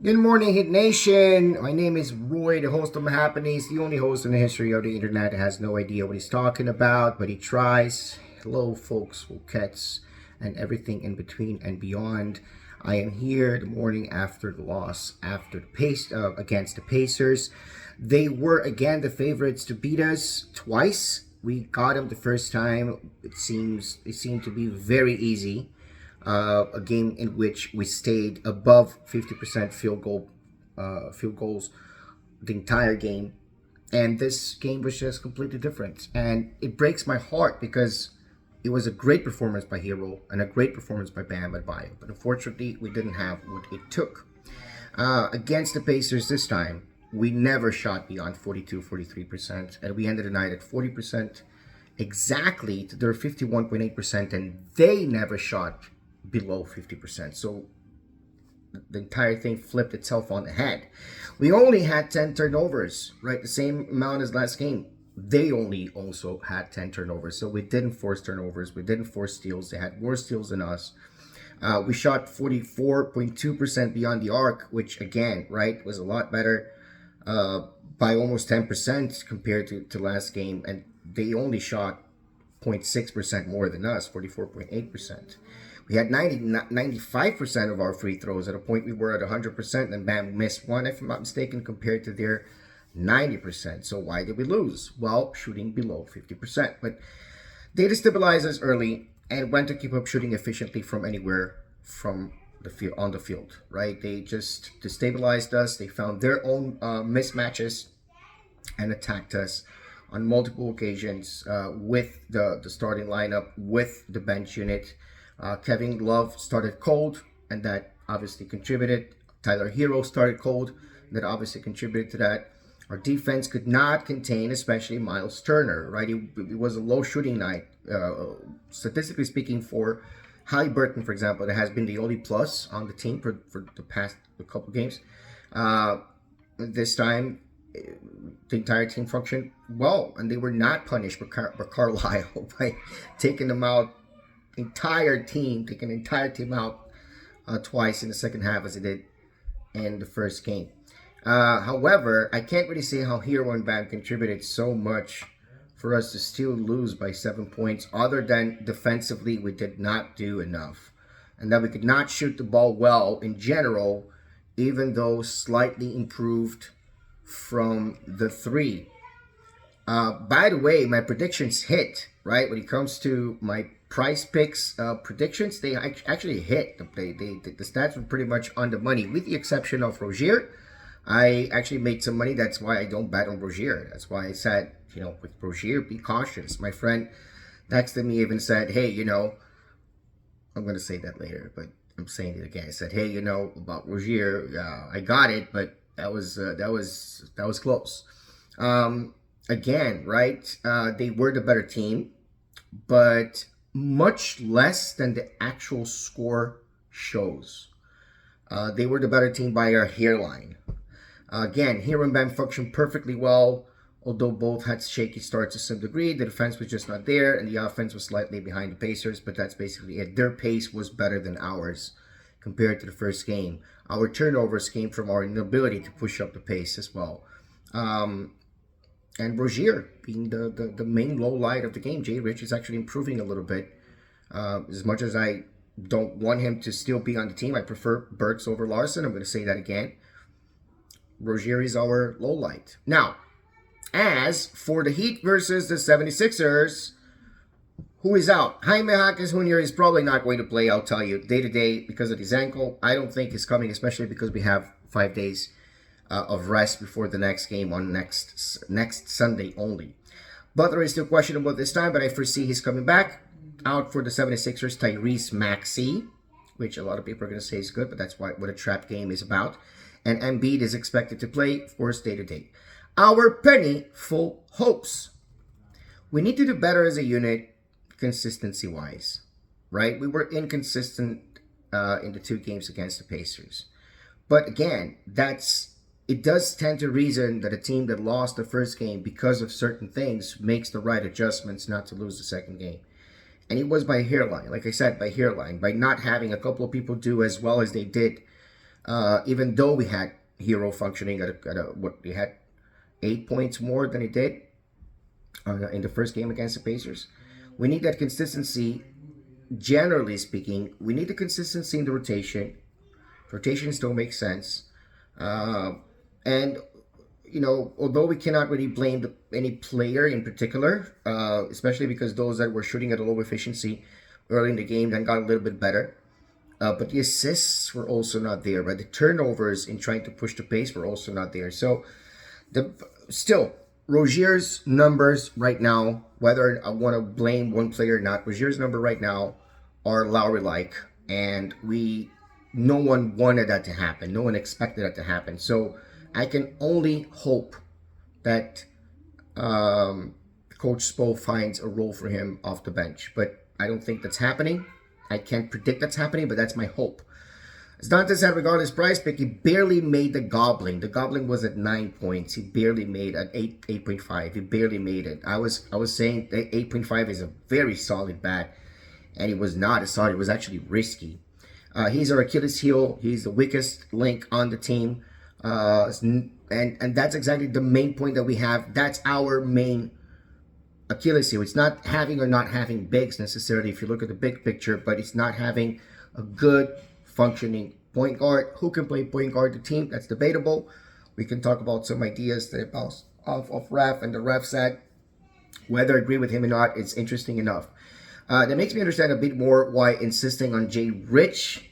Good morning, Hit Nation. My name is Roy, the host of Mahapani's, the only host in the history of the internet that has no idea what he's talking about, but he tries. Hello, folks, cats, and everything in between and beyond. I am here the morning after the loss, after the against the Pacers. They were again the favorites to beat us twice. We got them the first time. It seemed to be very easy, a game in which we stayed above 50% field goals the entire game, and this game was just completely different. And it breaks my heart because it was a great performance by Hero and a great performance by Bam Adebayo, but unfortunately we didn't have what it took. Against the Pacers this time, we never shot beyond 42-43%, and we ended the night at 40%, exactly to their 51.8%, and they never shot below 50%. So the entire thing flipped itself on the head. We only had 10 turnovers, right? The same amount as last game. They only also had 10 turnovers. So we didn't force turnovers. We didn't force steals. They had more steals than us. We shot 44.2% beyond the arc, which again, right, was a lot better by almost 10% compared to last game. And they only shot 0.6% more than us, 44.8%. We had 95% of our free throws. At a point we were at 100%, and Bam missed one, if I'm not mistaken, compared to their 90%. So why did we lose? Well, shooting below 50%. But they destabilized us early and went to keep up shooting efficiently from anywhere from the field on the field, right? They just destabilized us. They found their own mismatches and attacked us on multiple occasions with the starting lineup, with the bench unit. Kevin Love started cold, and that obviously contributed. Tyler Hero started cold, and that obviously contributed to that. Our defense could not contain, especially Miles Turner, right? It was a low shooting night. Statistically speaking, for Halliburton, for example, that has been the only plus on the team for the past couple games. This time, the entire team functioned well, and they were not punished by Carlisle by taking them out taking the entire team out twice in the second half as they did in the first game. However, I can't really say how Hero and Bam contributed so much for us to still lose by 7 points, other than defensively we did not do enough. And that we could not shoot the ball well in general, even though slightly improved from the three. By the way, my predictions hit, right? When it comes to my price picks predictions, they actually hit. The stats were pretty much on the money, with the exception of Rozier. I actually made some money. That's why I don't bet on Rozier. That's why I said, with Rozier, be cautious. My friend texted me, even said, hey, I'm going to say that later, but I'm saying it again. I said, hey, about Rozier, I got it, but that was close. Again, right? They were the better team, but much less than the actual score shows. They were the better team by our hairline. Again, Hero and Bam functioned perfectly well, although both had shaky starts to some degree. The defense was just not there, and the offense was slightly behind the Pacers, but that's basically it. Their pace was better than ours compared to the first game. Our turnovers came from our inability to push up the pace as well. And Rozier being the main low light of the game. Jay Rich is actually improving a little bit. As much as I don't want him to still be on the team, I prefer Burks over Larson. I'm going to say that again. Rozier is our low light. Now, as for the Heat versus the 76ers, who is out? Jaime Jaquez Jr. is probably not going to play, I'll tell you, day to day because of his ankle. I don't think he's coming, especially because we have 5 days of rest before the next game on next Sunday only. Butler is still questionable this time, but I foresee he's coming back. Out for the 76ers, Tyrese Maxey, which a lot of people are going to say is good, but that's what a trap game is about. And Embiid is expected to play, of course, day to day. Our penny full hopes. We need to do better as a unit, consistency-wise, right? We were inconsistent in the 2 games against the Pacers. But again, it does tend to reason that a team that lost the first game because of certain things makes the right adjustments not to lose the second game. And it was by hairline, like I said, by hairline, by not having a couple of people do as well as they did even though we had Hero functioning what we had 8 points more than he did in the first game against the Pacers. We need that consistency. Generally speaking, we need the consistency in the rotation. Rotation still makes sense. And, although we cannot really blame any player in particular, especially because those that were shooting at a low efficiency early in the game then got a little bit better. But the assists were also not there, right? The turnovers in trying to push the pace were also not there. So, Rozier's numbers right now, whether I want to blame one player or not, Rozier's number right now are Lowry-like, and no one wanted that to happen. No one expected that to happen. So I can only hope that Coach Spo finds a role for him off the bench, but I don't think that's happening. I can't predict that's happening, but that's my hope. As Dante said regarding his prize pick, he barely made the Goblin. The Goblin was at 9 points. He barely made at 8.5. He barely made it. I was saying that 8.5 is a very solid bet, and he was not a solid. It was actually risky. He's our Achilles heel. He's the weakest link on the team, and that's exactly the main point that we have. That's our main Achilles heel. It's not having or not having bigs necessarily if you look at the big picture, but it's not having a good functioning point guard. Who can play point guard the team? That's debatable. We can talk about some ideas that bounce off of Ref, and the Ref said whether I agree with him or not, it's interesting enough. That makes me understand a bit more why insisting on Jay Rich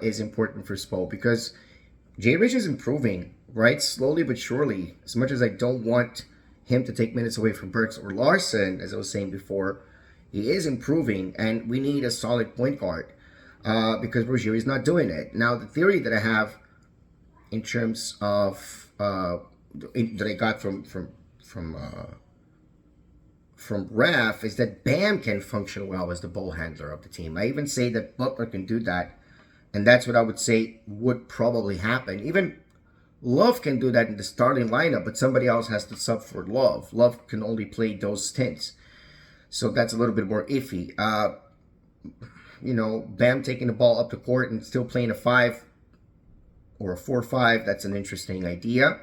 is important for Spo, because Jay Rich is improving, right? Slowly but surely. As much as I don't want him to take minutes away from Burks or Larson, as I was saying before, he is improving, and we need a solid point guard because Rozier is not doing it. Now, the theory that I have in terms of that I got from Raf is that Bam can function well as the ball handler of the team. I even say that Butler can do that, and that's what I would say would probably happen. Even Love can do that in the starting lineup, but somebody else has to sub for Love. Love can only play those stints, so that's a little bit more iffy. Bam taking the ball up the court and still playing a 5 or a 4-5, that's an interesting idea.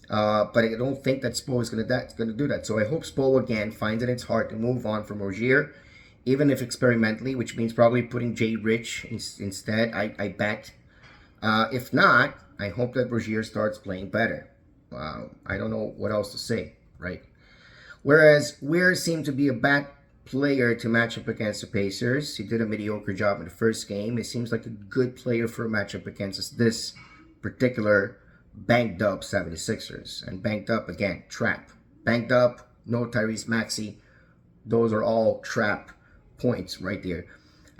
But I don't think that Spo is going to do that. So I hope Spo again finds it in its heart to move on from Rozier, even if experimentally, which means probably putting Jay Rich instead. I bet. If not, I hope that Rozier starts playing better. I don't know what else to say, right? Whereas Weir seemed to be a bad player to match up against the Pacers. He did a mediocre job in the first game. It seems like a good player for a matchup against this particular banked up 76ers. And banked up, again, trap. Banked up, no Tyrese Maxey. Those are all trap points right there.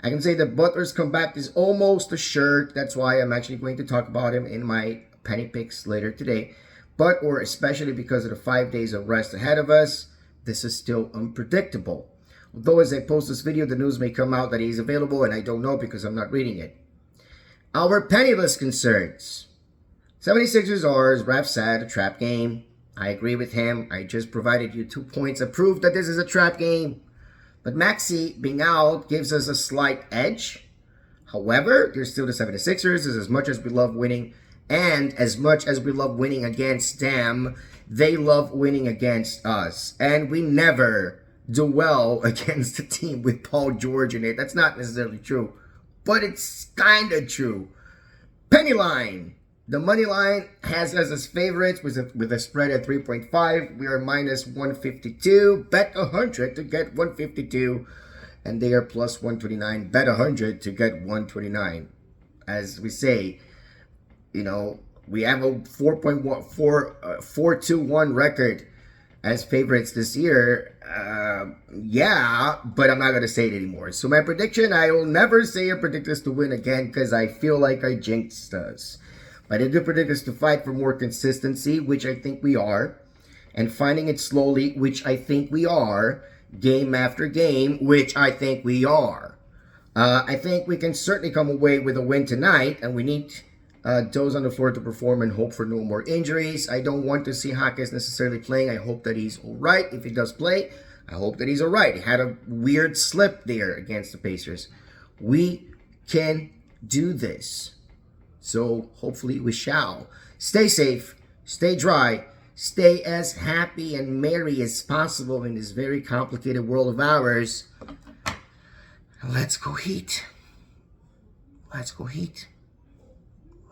I can say that Butler's comeback is almost assured. That's why I'm actually going to talk about him in my penny picks later today. Or especially because of the 5 days of rest ahead of us, this is still unpredictable. Although as I post this video, the news may come out that he's available, and I don't know because I'm not reading it. Our penniless concerns. 76ers are, as Raf said, a trap game. I agree with him. I just provided you 2 points of proof that this is a trap game. But Maxey being out gives us a slight edge. However, they're still the 76ers. As much as we love winning, and as much as we love winning against them, they love winning against us. And we never do well against a team with Paul George in it. That's not necessarily true, but it's kind of true. PennyLine. The money line has us as favorites with a spread at 3.5. We are minus 152. Bet 100 to get 152. And they are plus 129. Bet 100 to get 129. As we say, we have a 4.1 record as favorites this year. But I'm not going to say it anymore. So my prediction, I will never say I predict us to win again because I feel like I jinxed us. But I do predict us to fight for more consistency, which I think we are, and finding it slowly, which I think we are, game after game, which I think we are. I think we can certainly come away with a win tonight, and we need those on the floor to perform and hope for no more injuries. I don't want to see Jaquez necessarily playing. I hope that he's all right. If he does play, I hope that he's all right. He had a weird slip there against the Pacers. We can do this. So hopefully we shall. Stay safe, stay dry, stay as happy and merry as possible in this very complicated world of ours. Let's go Heat. Let's go Heat.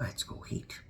Let's go Heat.